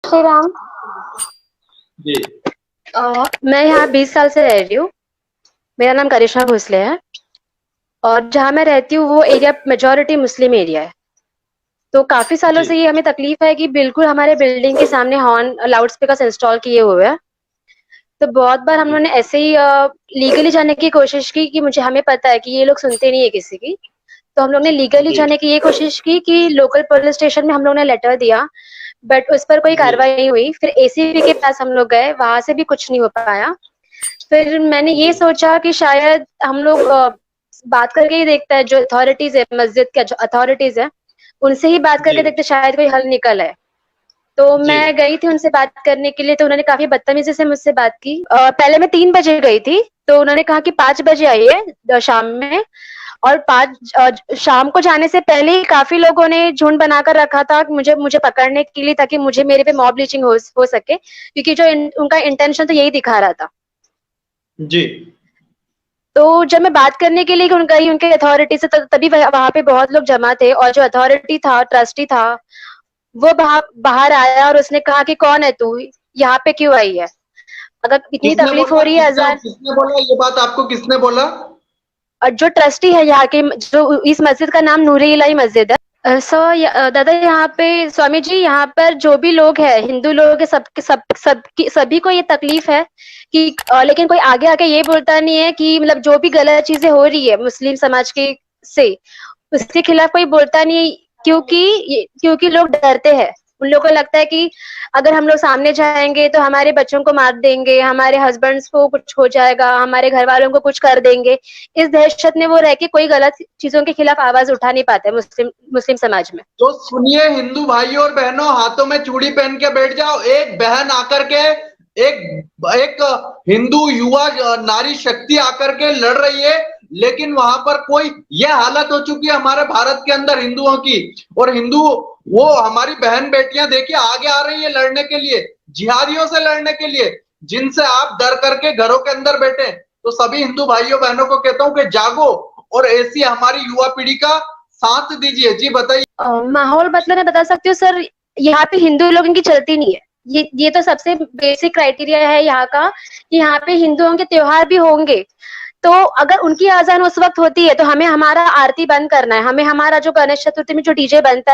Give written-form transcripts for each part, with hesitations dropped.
श्री राम। जी। मैं यहाँ 20 साल से रह रही हूँ। मेरा नाम करिश्मा भोसले है और जहाँ मैं रहती हूँ वो एरिया मेजॉरिटी मुस्लिम एरिया है। तो काफी सालों जी। से ये हमें तकलीफ है कि बिल्कुल हमारे बिल्डिंग के सामने हॉर्न लाउड स्पीकर इंस्टॉल किए हुए हैं। तो बहुत बार हम लोगों जी। ने ऐसे ही लीगली जाने की कोशिश की कि मुझे हमें पता है कि ये लोग सुनते नहीं है किसी की। तो हम लोग ने लीगली जी। जाने की ये कोशिश की कि लोकल पुलिस स्टेशन में हम लोग ने लेटर दिया, बट उस पर कोई जी। कार्रवाई नहीं हुई। फिर एसीपी के पास हम लोग गए, वहां से भी कुछ नहीं हो पाया। फिर मैंने ये जी। सोचा कि शायद हम लोग बात करके ही देखता है, जो अथॉरिटीज है, मस्जिद के जो अथॉरिटीज है, उनसे ही बात जी। करके देखते शायद कोई हल निकल है। तो जी। मैं गई थी उनसे बात करने के लिए, तो उन्होंने काफी बदतमीजी से मुझसे बात की। पहले मैं 3 बजे गई थी, तो उन्होंने कहा कि 5 बजे आइए शाम में। और शाम को जाने से पहले ही काफी लोगों ने झुंड बनाकर रखा था मुझे मुझे पकड़ने के लिए, ताकि मुझे मेरे पे मॉब लिंचिंग हो सके, क्योंकि उनका इंटेंशन तो यही दिखा रहा था। जी। तो जब मैं बात करने के लिए गई उनके अथॉरिटी से, तभी वहां पे बहुत लोग जमा थे, और जो अथॉरिटी था, ट्रस्टी था, वो बाहर आया और उसने कहा कि कौन है तू, यहाँ पे क्यों आई है, अगर इतनी किसने तकलीफ हो बोला रही है किसने अजान। किसने बोला ये बात आपको किसने बोला? और जो ट्रस्टी है यहाँ के, जो इस मस्जिद का नाम नूरे इलाही मस्जिद है। दादा, यहाँ पे स्वामी जी, यहाँ पर जो भी लोग हैं, हिंदू लोग हैं, सभी को ये तकलीफ है कि लेकिन कोई आगे आके ये बोलता नहीं है कि मतलब जो भी गलत चीजें हो रही है मुस्लिम समाज के से, उसके खिलाफ कोई बोलता नहीं है। क्योंकि लोग डरते हैं। उन लोगों को लगता है कि अगर हम लोग सामने जाएंगे तो हमारे बच्चों को मार देंगे, हमारे हस्बैंड्स को कुछ हो जाएगा, हमारे घर वालों को कुछ कर देंगे। इस दहशत में वो रह के कोई गलत चीजों के खिलाफ आवाज उठा नहीं पाते मुस्लिम मुस्लिम समाज में। तो सुनिए, हिंदू भाइयों और बहनों, हाथों में चूड़ी पहन के बैठ जाओ। एक बहन आकर के, एक एक हिंदू युवा नारी शक्ति आकर के लड़ रही है, लेकिन वहां पर कोई, यह हालत हो चुकी है हमारे भारत के अंदर हिंदुओं की। और हिंदू, वो हमारी बहन बेटियां देखिए आगे आ रही है लड़ने के लिए, जिहादियों से लड़ने के लिए, जिनसे आप डर करके घरों के अंदर बैठे। तो सभी हिंदू भाइयों बहनों को कहता हूं कि जागो और ऐसी हमारी युवा पीढ़ी का साथ दीजिए। जी बताइए। माहौल मतलब मैं बता सकती हूँ सर, यहाँ पे हिंदू लोगों की चलती नहीं है। ये तो सबसे बेसिक क्राइटेरिया है यहाँ का, कि यहाँ पे हिंदुओं के त्योहार भी होंगे, तो अगर उनकी आजान उस वक्त होती है तो हमें हमारा आरती बंद करना है, हमें हमारा जो गणेश चतुर्थी में जो डीजे बजता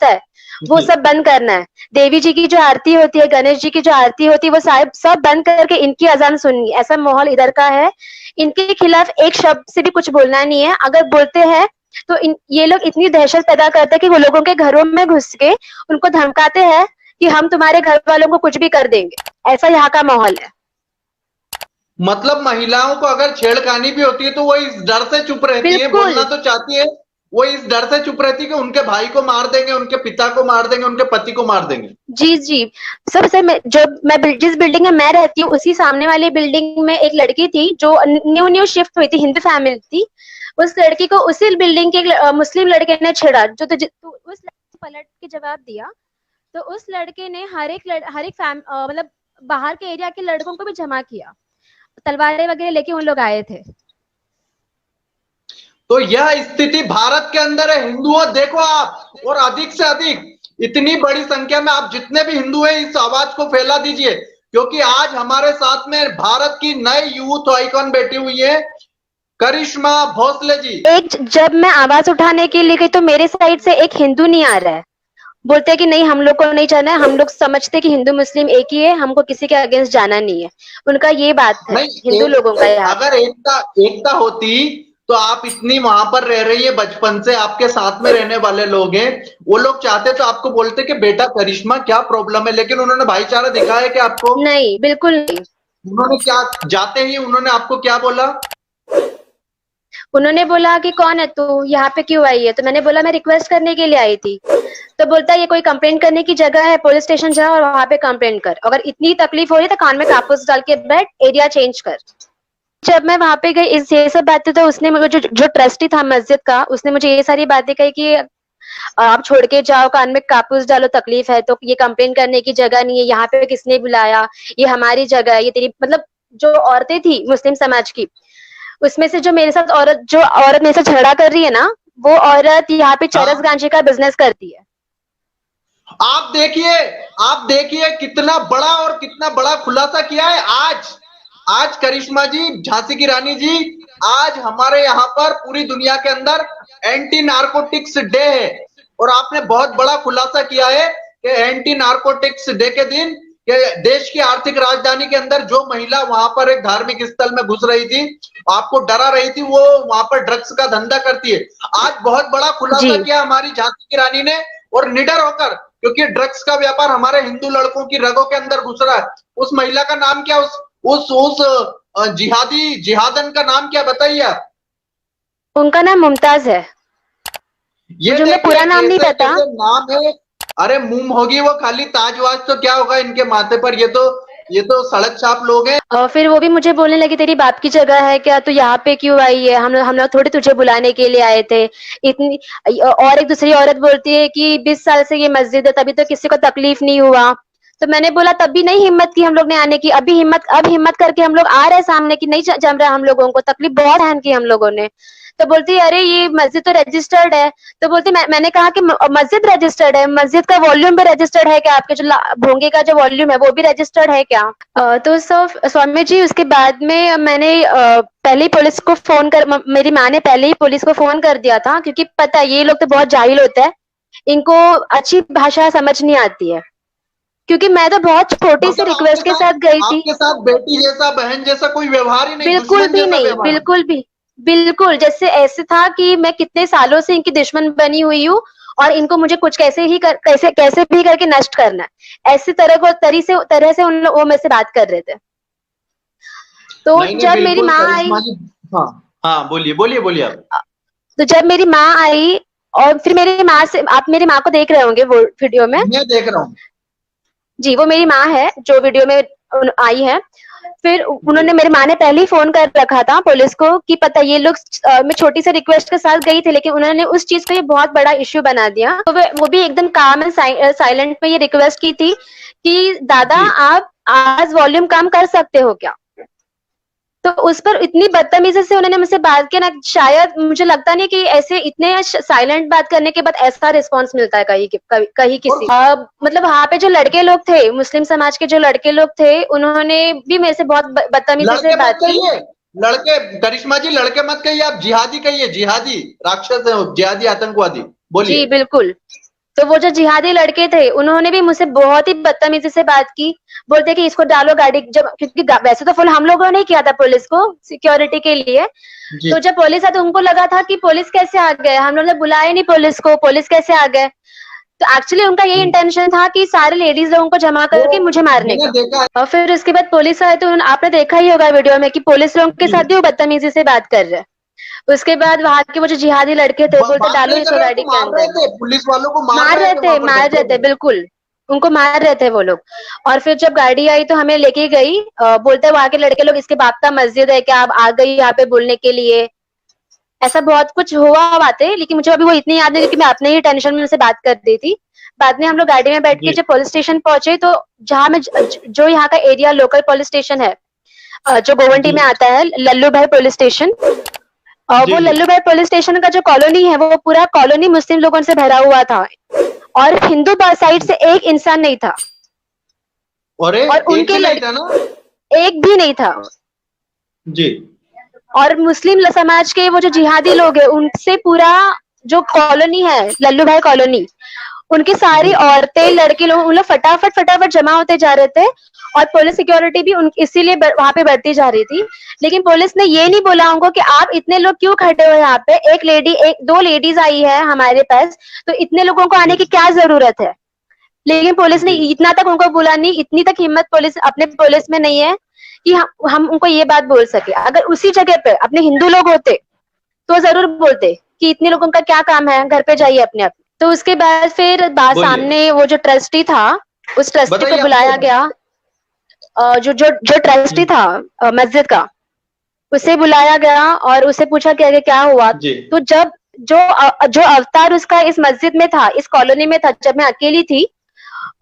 है, वो जी। सब बंद करना है। देवी जी की जो आरती होती है, गणेश जी की जो आरती होती है, वो सब बंद करके इनकी अजान सुननी है। ऐसा माहौल इधर का है। इनके खिलाफ एक शब्द से भी कुछ बोलना नहीं है। अगर बोलते हैं तो ये लोग इतनी दहशत पैदा करते हैं कि वो लोगों के घरों में घुस के उनको धमकाते हैं कि हम तुम्हारे घर वालों को कुछ भी कर देंगे। ऐसा यहाँ का माहौल है। मतलब महिलाओं को अगर छेड़खानी भी होती है तो वो इस डर से चुप रहती है, बोलना बिल्कुल। तो चाहती है, वो इस डर से चुप रहती है कि उनके भाई को मार देंगे, उनके पिता को मार देंगे, उनके पति को मार देंगे। जी जी। सबसे जिस बिल्डिंग में मैं रहती हूँ, उसी सामने वाली बिल्डिंग में एक लड़की थी जो न्यू न्यू शिफ्ट हुई थी, हिंदू फैमिली थी। उस लड़की को उसी बिल्डिंग के मुस्लिम लड़के ने छेड़ा, तो उस लड़की ने पलट के जवाब दिया। तो उस लड़के ने हर एक मतलब बाहर के एरिया के लड़कों को भी जमा किया, तलवारें वगैरह लेके उन लोग आए थे। तो यह स्थिति भारत के अंदर है। हिंदुओं देखो आप, और अधिक से अधिक, इतनी बड़ी संख्या में आप जितने भी हिंदू हैं इस आवाज को फैला दीजिए, क्योंकि आज हमारे साथ में भारत की नई यूथ आइकॉन बैठी हुई है, करिश्मा भोसले जी। एक जब मैं आवाज उठाने के लिए गई तो मेरे साइड से एक हिंदू नहीं आ रहा है। बोलते हैं कि नहीं, हम लोग को नहीं जाना है, हम लोग समझते हैं कि हिंदू मुस्लिम एक ही है, हमको किसी के अगेंस्ट जाना नहीं है। उनका ये बात है नहीं, हिंदू लोगों का यहाँ पे। अगर एकता एकता होती तो आप इतनी वहां पर रह रही है, बचपन से आपके साथ में रहने वाले लोग हैं, वो लोग चाहते तो आपको बोलते कि बेटा करिश्मा क्या प्रॉब्लम है, लेकिन उन्होंने भाईचारा दिखाया कि आपको, नहीं, बिल्कुल नहीं। उन्होंने क्या, जाते ही उन्होंने आपको क्या बोला? उन्होंने बोला कि कौन है तू, यहाँ पे क्यों आई है। तो मैंने बोला मैं रिक्वेस्ट करने के लिए आई थी। तो बोलता है ये कोई कंप्लेंट करने की जगह है, पुलिस स्टेशन जा और वहां पे कंप्लेंट कर, अगर इतनी तकलीफ हो रही है तो कान में कापूस डाल के बैठ, एरिया चेंज कर। जब मैं वहां पे गई, इस ये सब बातें, तो उसने मुझे, जो ट्रस्टी था मस्जिद का, उसने मुझे ये सारी बातें कही कि आप छोड़ के जाओ, कान में कापूस डालो, तकलीफ है तो, ये कंप्लेन करने की जगह नहीं है, यहाँ पे किसने बुलाया, ये हमारी जगह है, ये तेरी मतलब। जो औरतें थी मुस्लिम समाज की, उसमें से जो औरत मेरे से झगड़ा कर रही है ना, वो औरत यहाँ पे हाँ। चरस गांजे का बिजनेस करती है। आप देखिए कितना बड़ा और कितना बड़ा खुलासा किया है आज करिश्मा जी, झांसी की रानी जी, आज हमारे यहाँ पर पूरी दुनिया के अंदर एंटी नारकोटिक्स डे है और आपने बहुत बड़ा खुलासा किया है कि एंटी नारकोटिक्स डे के दिन कि देश की आर्थिक राजधानी के अंदर जो महिला वहां पर एक धार्मिक स्थल में घुस रही थी, आपको डरा रही थी, वो वहां पर ड्रग्स का धंधा करती है। आज बहुत बड़ा खुलासा जी किया हमारी झांसी की रानी ने और निडर होकर, क्योंकि ड्रग्स का व्यापार हमारे हिंदू लड़कों की रगों के अंदर घुस रहा है। उस महिला का नाम क्या, उस जिहादन का नाम क्या बताइए आप? उनका नाम मुमताज है। ये मुझे उनका देखिए पूरा नाम नहीं कैसे पता। कैसे नाम है। अरे मुंह होगी वो खाली ताजवाज, तो क्या होगा इनके माथे पर, ये तो सड़क छाप लोग हैं। और फिर वो भी मुझे बोलने लगी तेरी बाप की जगह है क्या, तू यहाँ पे क्यों आई है, हम लोग थोड़ी तुझे बुलाने के लिए आए थे। इतनी और एक दूसरी औरत बोलती है कि 20 साल से ये मस्जिद है, तभी तो किसी को तकलीफ नहीं हुआ। तो मैंने बोला तब भी नहीं हिम्मत की हम लोग ने आने की, अब हिम्मत करके हम लोग आ रहे हैं सामने की, नहीं जम रहा हम लोगों को, तकलीफ बहुत सहन की हम लोगों ने। तो बोलती है अरे ये मस्जिद तो रजिस्टर्ड है। तो बोलती मैंने कहा कि मस्जिद रजिस्टर्ड है, मस्जिद का वॉल्यूम भी रजिस्टर्ड है क्या, आपके जो भोंगे का जो वॉल्यूम है वो भी रजिस्टर्ड है क्या। तो स्वामी जी उसके बाद में मैंने पहले ही पुलिस को फोन कर, मेरी माँ ने पहले ही पुलिस को फोन कर दिया था, क्योंकि पता है ये लोग तो बहुत जाहिल होते हैं, इनको अच्छी भाषा समझ नहीं आती है। क्योंकि मैं तो बहुत छोटी सी मतलब रिक्वेस्ट के साथ गई थी। आपके साथ बेटी जैसा बहन जैसा कोई व्यवहार ही नहीं, बिल्कुल दुश्मन भी जैसा नहीं, व्यवहार। बिल्कुल भी, बिल्कुल जैसे ऐसे था कि मैं कितने सालों से इनकी दुश्मन बनी हुई हूँ और इनको मुझे कुछ कैसे कैसे भी करके नष्ट करना है, ऐसी तरह से उन लोग वो मेरे से बात कर रहे थे। तो नहीं नहीं, जब मेरी बिल्कुल माँ आई, करिश्मा जी। हाँ हाँ, बोलिए बोलिए बोलिए आप। तो जब मेरी माँ आई और फिर मेरी माँ से, आप मेरी माँ को देख रहे होंगे वो वीडियो में। मैं देख रहा हूँ। जी वो मेरी माँ है जो वीडियो में आई है। फिर जी उन्होंने, मेरी माँ ने पहले ही फोन कर रखा था पुलिस को कि पता ये लोग, मैं छोटी सी रिक्वेस्ट के साथ गई थी, लेकिन उन्होंने उस चीज को ये बहुत बड़ा इश्यू बना दिया। तो वो भी एकदम काम एंड साइलेंट में ये रिक्वेस्ट की थी कि दादा जी। आप आज वॉल्यूम कम कर सकते हो क्या। तो उस पर इतनी बदतमीजी से उन्होंने मुझसे बात किया ना, शायद मुझे लगता नहीं कि ऐसे इतने साइलेंट बात करने के बाद ऐसा रिस्पांस मिलता है कहीं किसी। मतलब वहाँ पे जो लड़के लोग थे, मुस्लिम समाज के जो लड़के लोग थे, उन्होंने भी मेरे से बहुत बदतमीजी से लड़के मत बात की। कहिए, लड़के, करिश्मा जी लड़के मत कहिए, आप जिहादी कहिए, जिहादी राक्षस है वो, जिहादी आतंकवादी। जी बोलिए। बिल्कुल। तो वो जो जिहादी लड़के थे उन्होंने भी मुझसे बहुत ही बदतमीजी से बात की। बोलते कि इसको डालो गाड़ी, जब क्योंकि वैसे तो फुल हम लोगों ने किया था पुलिस को सिक्योरिटी के लिए। जी तो जब पुलिस आई तो उनको लगा था कि पुलिस कैसे आ गए, हम लोग ने बुलाया नहीं पुलिस को, पुलिस कैसे आ गए। तो एक्चुअली उनका ये इंटेंशन था कि सारे लेडीज लोगों को जमा वो करके मुझे मारने मैंने का। देखा है। और फिर उसके बाद पुलिस आए तो आपने देखा ही होगा वीडियो में कि पुलिस लोगों के जी साथ भी वो बदतमीजी से बात कर रहे हैं। उसके बाद वहां के वो जो जिहादी लड़के थे बोलते बात डालो नहीं कर इसको रहे गाड़ी थे, के मार रहे अंदर। थे, पुलिस वालों को मार मार रहे रहे थे थे, वहां पर मार रहे धक्के थे में। बिल्कुल, उनको मार रहे थे वो लोग। और फिर जब गाड़ी आई तो हमें लेके गई, बोलते वहां के लड़के लोग इसके बाप का मस्जिद है क्या, आप आ गई यहाँ पे बोलने के लिए। ऐसा बहुत कुछ हुआ बातें, लेकिन मुझे अभी वो इतनी याद नहीं क्योंकि मैं अपने ही टेंशन में उनसे बात कर दी थी। बाद में हम लोग गाड़ी में बैठ के जी जब पुलिस स्टेशन पहुंचे तो जहाँ में जो यहाँ का एरिया लोकल पुलिस स्टेशन है, जो गोवंटी जी में आता है, लल्लू भाई पुलिस स्टेशन। और जी वो जी। लल्लू भाई पुलिस स्टेशन का जो कॉलोनी है वो पूरा कॉलोनी मुस्लिम लोगों से भरा हुआ था और हिंदू साइड से एक इंसान नहीं था। और और एक उनके भी नहीं था ना। एक भी नहीं था। जी और मुस्लिम समाज के वो जो जिहादी लोग हैं उनसे पूरा जो कॉलोनी है लल्लू भाई कॉलोनी, उनकी सारी जी औरतें लड़के लोग उन लोग फटाफट फटाफट जमा होते जा रहे थे। और पुलिस सिक्योरिटी भी इसीलिए वहां पे बढ़ती जा रही थी। लेकिन पुलिस ने ये नहीं बोला उनको कि आप इतने लोग क्यों खड़े हो यहाँ पे, एक दो लेडीज आई है हमारे पास, तो इतने लोगों को आने जी की क्या जरूरत है। लेकिन पुलिस ने जी इतना तक उनको बोला नहीं, इतनी तक हिम्मत पुलिस अपने पुलिस में नहीं है कि हम उनको ये बात बोल सके। अगर उसी जगह पे अपने हिंदू लोग होते तो जरूर बोलते कि इतने लोगों का क्या काम है, घर पे जाइए अपने आप। तो उसके बाद फिर बोलिए, सामने वो जो ट्रस्टी था, उस ट्रस्टी को बताइए आप बुलाया बोलिए। गया। जो जो जो ट्रस्टी था मस्जिद का, उसे बुलाया गया और उसे पूछा गया कि क्या हुआ। जी तो जब जो अवतार उसका इस मस्जिद में था, इस कॉलोनी में था, जब मैं अकेली थी,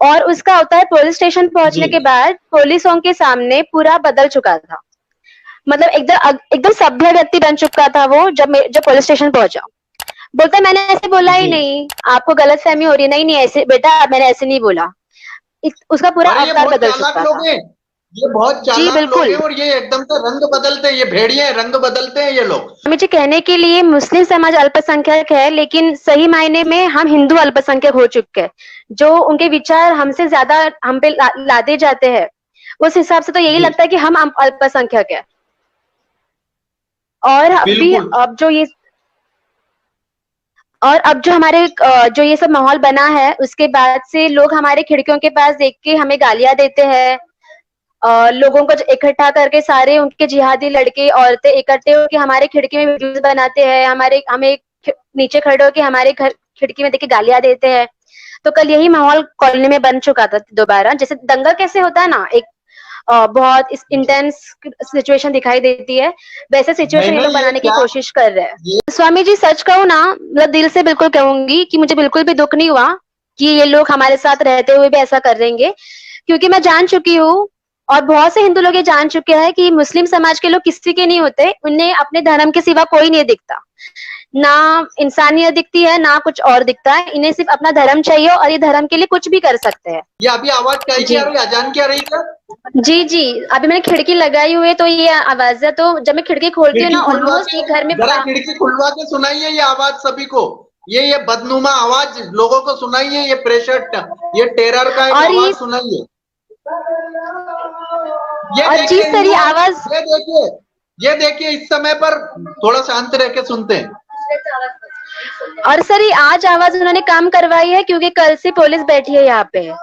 और उसका अवतार पुलिस स्टेशन जी पहुंचने के बाद पुलिसों के सामने पूरा बदल चुका था। मतलब एकदम एकदम सभ्य व्यक्ति बन चुका था वो जब पुलिस स्टेशन पहुंचा। बोलता मैंने ऐसे बोला ही जी। नहीं, आपको गलतफहमी हो रही है। नहीं नहीं ऐसे बेटा, मैंने ऐसे नहीं बोला। उसका पूरा अरे ये अवतार बहुत बदल चालाक चुका लोग था। हैं, ये बहुत जी चालाक लोग बिल्कुल। हैं और ये एकदम से रंग बदलते हैं, ये भेड़िए हैं, रंग बदलते हैं ये लोग। मुझे कहने के लिए मुस्लिम समाज अल्पसंख्यक है, लेकिन सही मायने में हम हिंदू अल्पसंख्यक हो चुके हैं। जो उनके विचार हमसे ज्यादा हम पे लादे जाते हैं, उस हिसाब से तो यही जी लगता है कि हम अल्पसंख्यक है। और अभी बिल्कुल। अब जो ये और अब जो हमारे जो ये सब माहौल बना है, उसके बाद से लोग हमारे खिड़कियों के पास देख के हमें गालियां देते हैं। लोगों को इकट्ठा करके सारे उनके जिहादी लड़के औरतें इकट्ठे होकर हमारे खिड़की में वीडियोस बनाते हैं, हमारे हमें नीचे खड़े होकर हमारे घर खिड़की में देख के गालियां देते हैं। तो कल यही माहौल कॉलोनी में बन चुका था दोबारा। जैसे दंगा कैसे होता है ना, एक बहुत इंटेंस सिचुएशन दिखाई देती है, वैसे सिचुएशन ये मैंने लोग ये बनाने की क्या कोशिश कर रहे हैं। ये स्वामी जी सच कहूँ ना, मतलब दिल से बिल्कुल कहूंगी कि मुझे बिल्कुल भी दुख नहीं हुआ कि ये लोग हमारे साथ रहते हुए भी ऐसा कर देंगे, क्योंकि मैं जान चुकी हूँ और बहुत से हिंदू लोग ये जान चुके हैं कि मुस्लिम समाज के लोग किसी के नहीं होते, उन्हें अपने धर्म के सिवा कोई नहीं दिखता। ना इंसानियत दिखती है, ना कुछ और दिखता है, इन्हें सिर्फ अपना धर्म चाहिए और ये धर्म के लिए कुछ भी कर सकते हैं। ये अभी आवाज क्या की जी आ रही है, अजान की आ रही है क्या? जी जी। अभी मैंने खिड़की लगाई हुई है तो ये आवाज है, तो जब मैं खिड़की खोलती हूँ खिड़की ना, खुलवा ऑलमोस्ट के ये घर में जरा खिड़की खुलवा के सुनाइए ये आवाज सभी को, ये बदनुमा आवाज लोगों को सुनाइए, ये प्रेशर, ये टेरर का एक और आवाज सुनाइए। ये और देखिए जिस तरह हिंदुओं, आवाज ये देखिए, ये देखिए इस समय पर थोड़ा शांत रह के सुनते हैं। और सर ये आज आवाज उन्होंने कम करवाई है क्योंकि कल से पुलिस बैठी है यहाँ पे, तो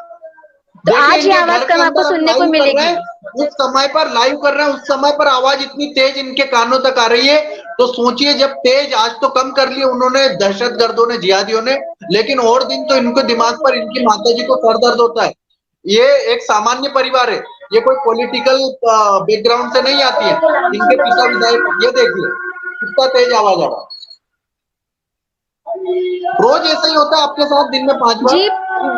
देखिए आज ये इनके आवाज घर के कम आपको अंदर हम सुनने को लाइव कर रहे मिलेगी। हैं, उस समय पर लाइव कर रहे हैं, उस समय पर आवाज इतनी तेज इनके कानों तक आ रही है, तो सोचिए जब तेज, आज तो कम कर लिए उन्होंने, दहशतगर्दों ने, जिहादियों ने, लेकिन और दिन तो इनके दिमाग पर, इनकी माताजी को सर दर्द होता है। ये एक सामान्य परिवार है, ये कोई पॉलिटिकल बैकग्राउंड से नहीं आती है, इनके पिता विधायक, ये देखिए कितना तेज आवाज आ रहा है। रोज ऐसा ही होता है आपके साथ, दिन में 5 बार? जी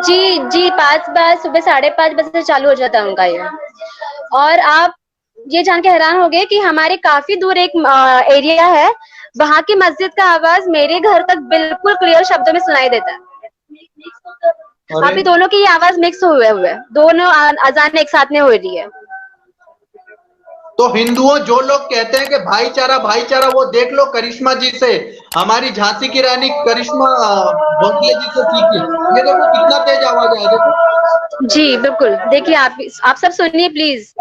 जी जी, 5 बार सुबह 5:30 बजे से चालू हो जाता है उनका ये। और आप ये जान के हैरान हो गए कि हमारे काफी दूर एक एरिया है, वहां की मस्जिद का आवाज मेरे घर तक बिल्कुल क्लियर शब्दों में सुनाई देता है। अरे अभी दोनों की ये आवाज मिक्स हुए दोनों अजान एक साथ में हो रही है। तो हिंदुओं, जो लोग कहते हैं कि भाईचारा भाईचारा, वो देख लो करिश्मा जी से, हमारी झांसी की रानी करिश्मा भोसले जी से सीखिए। ये देखो कितना तेज आवाज है, देखो। जी बिल्कुल, देखिए आप सब सुनिए प्लीज।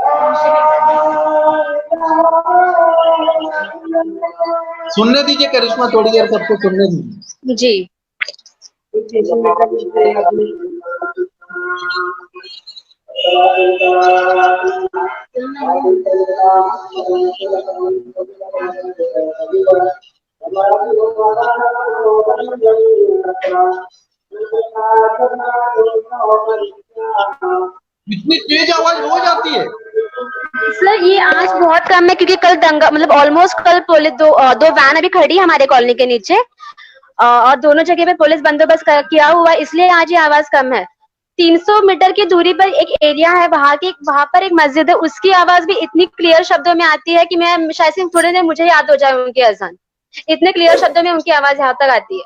सुनने दीजिए करिश्मा, थोड़ी देर सबको सुनने दीजिए। जी इतनी तेज आवाज रोज आती है? सर ये आज बहुत कम है क्योंकि कल दंगा, मतलब ऑलमोस्ट कल पुलिस दो वैन अभी खड़ी है हमारे कॉलोनी के नीचे, और दोनों जगह पे पुलिस बंदोबस्त किया हुआ है, इसलिए आज ये आवाज कम है। 300 मीटर की दूरी पर एक एरिया है, वहां पर एक मस्जिद है, उसकी आवाज भी इतनी क्लियर शब्दों में आती है कि मैं शायद से थोड़ी देर मुझे याद हो जाए उनकी अजान, इतने क्लियर शब्दों में उनकी आवाज यहाँ तक आती है।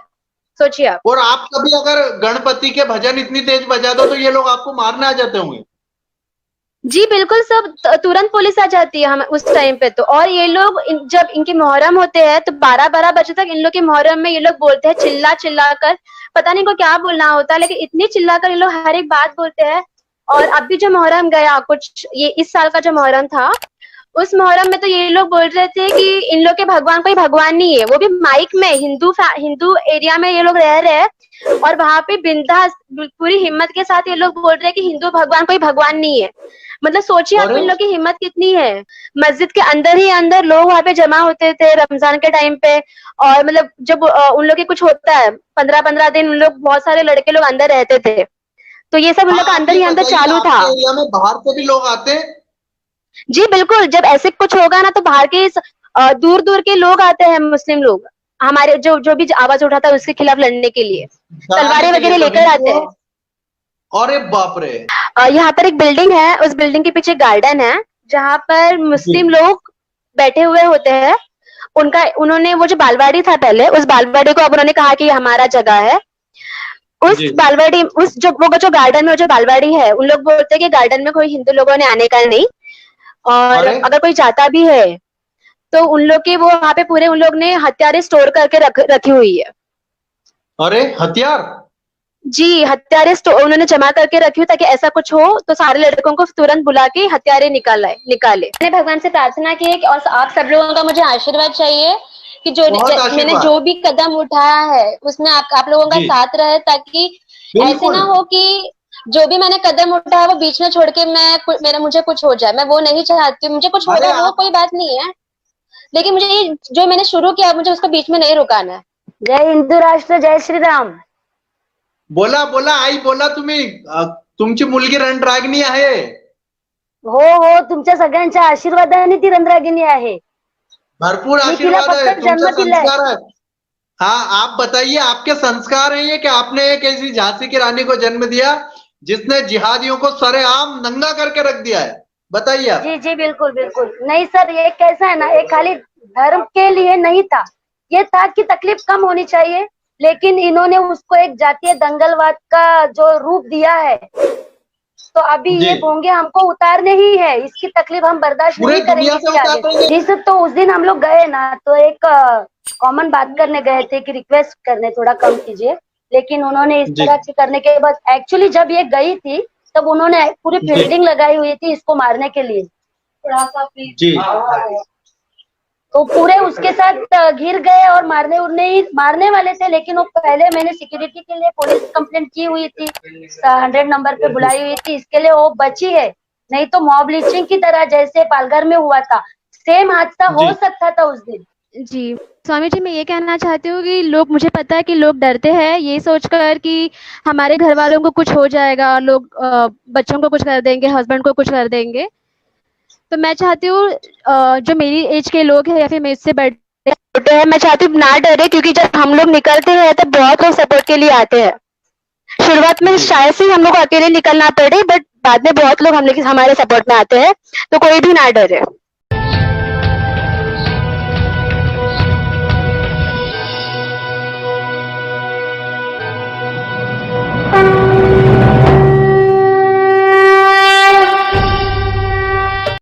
सोचिए आप। और आप कभी अगर गणपति के भजन इतनी तेज बजा दो तो ये लोग आपको मारने आ जाते होंगे। जी बिल्कुल, सब तुरंत पुलिस आ जाती है हम उस टाइम पे तो। और ये लोग जब इनके मुहर्रम होते हैं तो 12-12 बजे तक इन लोग के मुहर्रम में ये लोग बोलते हैं चिल्ला चिल्ला कर, पता नहीं को क्या बोलना होता है, लेकिन इतनी चिल्ला कर ये लोग हर एक बात बोलते हैं। और अभी जो मुहर्रम गया, कुछ ये इस साल का जो मुहर्रम था, उस मुहर्रम में तो ये लोग बोल रहे थे कि इन लोग के भगवान कोई भगवान नहीं है, वो भी माइक में। हिंदू एरिया में ये लोग रह रहे हैं और वहां पे बिंदास पूरी हिम्मत के साथ ये लोग बोल रहे हैं कि हिंदू भगवान कोई भगवान नहीं है। मतलब सोचिए आप अरे इन लोग की हिम्मत कितनी है। मस्जिद के अंदर ही अंदर लोग वहां पे जमा होते थे रमजान के टाइम पे, और मतलब जब उन लोग के कुछ होता है 15-15 दिन, उन लोग बहुत सारे लड़के लोग अंदर रहते थे, तो ये सब उन हाँ, लोग का आप अंदर ये ही अंदर बताइए, चालू था। आपके एरिया में बाहर से भी लोग आते हैं? जी बिल्कुल, जब ऐसे कुछ होगा ना तो बाहर के दूर दूर के लोग आते हैं, मुस्लिम लोग, हमारे जो जो भी आवाज उठाता है उसके खिलाफ लड़ने के लिए, डराने तलवारें के लिए वगैरह तो लेकर आते हिंदुओं, हैं। अरे बाप रे। यहाँ पर एक बिल्डिंग है, उस बिल्डिंग के पीछे गार्डन है जहाँ पर जी मुस्लिम लोग बैठे हुए होते हैं, उन्होंने वो जो बालवाड़ी था पहले, उस बालवाड़ी को अब उन्होंने कहा कि ये हमारा जगह है। उस जी बालवाड़ी उस जो गार्डन में जो बालवाड़ी है, उन लोग बोलते हैं कि गार्डन में कोई हिंदू लोगों ने आने का नहीं, और अरे अगर कोई जाता भी है तो उन लोग की वो वहां पे पूरे उन लोग ने हथियारे स्टोर करके रखी हुई है। अरे हथियार। जी, हथियारे उन्होंने जमा करके रखी हुई, ताकि ऐसा कुछ हो तो सारे लड़कों को तुरंत बुला के हथियारे निकाले। मैंने भगवान से प्रार्थना की है कि और आप सब लोगों का मुझे आशीर्वाद चाहिए कि बहुत मैंने आशीर्वाद। जो भी कदम उठाया है उसमें आप लोगों का जी साथ रहे, ताकि ऐसे बिल्कुल। ना हो कि जो भी मैंने कदम उठाया वो बीच में छोड़ के मेरा मुझे कुछ हो जाए। मैं वो नहीं चाहती हूँ। मुझे कुछ हो अरे रहा है वो आप कोई बात नहीं है, लेकिन मुझे ये जो मैंने शुरू किया मुझे उसको बीच में नहीं रुकाना है। जय हिंदू राष्ट्र, जय श्री राम। बोला बोला आई बोला तुम्ही तुमची मुलगी रणरागिणी आहे। हो हो, तुमच्या सगळ्यांच्या आशीर्वादाने ती रणरागिणी आहे। भरपूर मी तिला आशीर्वाद फक्त है, तुमचे जन्म दिलाय। संस्कार है। हाँ आप बताइए, आपके संस्कार है ये कि आपने एक ऐसी झांसी की रानी को जन्म दिया जिसने जिहादियों को सरेआम नंगा करके रख दिया है। बताइए आप। जी जी, बिल्कुल बिल्कुल। नहीं सर, ये कैसा है ना, ये खाली धर्म के लिए नहीं था, ये था कि तकलीफ कम होनी चाहिए, लेकिन इन्होंने उसको एक जातीय दंगलवाद का जो रूप दिया है, तो अभी जी ये भोंगे हमको उतारने ही है। इसकी तकलीफ हम बर्दाश्त पूरे नहीं करेंगे दुनिया से इसके आगे। उतारेंगे। जी सर, तो उस दिन हम लोग गए ना, तो एक कॉमन बात करने गए थे कि रिक्वेस्ट करने थोड़ा कम कीजिए, लेकिन उन्होंने इस जी तरह से करने के बाद एक्चुअली जब ये गई थी तब उन्होंने पूरी जी फील्डिंग लगाई हुई थी इसको मारने के लिए। थोड़ा सा प्लीज। जी तो पूरे उसके साथ घिर गए और मारने वाले थे, लेकिन वो पहले मैंने सिक्योरिटी के लिए पुलिस कंप्लेंट की हुई थी, 100 नंबर पे बुलाई हुई थी, इसके लिए वो बची है। नहीं तो मॉब लिंचिंग की तरह जैसे पालघर में हुआ था, सेम हादसा हो जी सकता था उस दिन। जी स्वामी जी, मैं ये कहना चाहती हूँ कि लोग, मुझे पता है कि लोग डरते हैं ये सोचकर कि हमारे घर वालों को कुछ हो जाएगा, लोग बच्चों को कुछ कर देंगे, हस्बैंड को कुछ कर देंगे। तो मैं चाहती हूँ जो मेरी एज के लोग हैं या फिर मेरे से बड़े छोटे हैं, मैं चाहती हूँ ना डरे, क्योंकि जब हम लोग निकलते हैं तो बहुत लोग सपोर्ट के लिए आते हैं। शुरुआत में जी शायद से हम लोग को अकेले निकलना पड़े, बट बाद में बहुत लोग हमारे सपोर्ट में आते हैं, तो कोई भी ना डरे।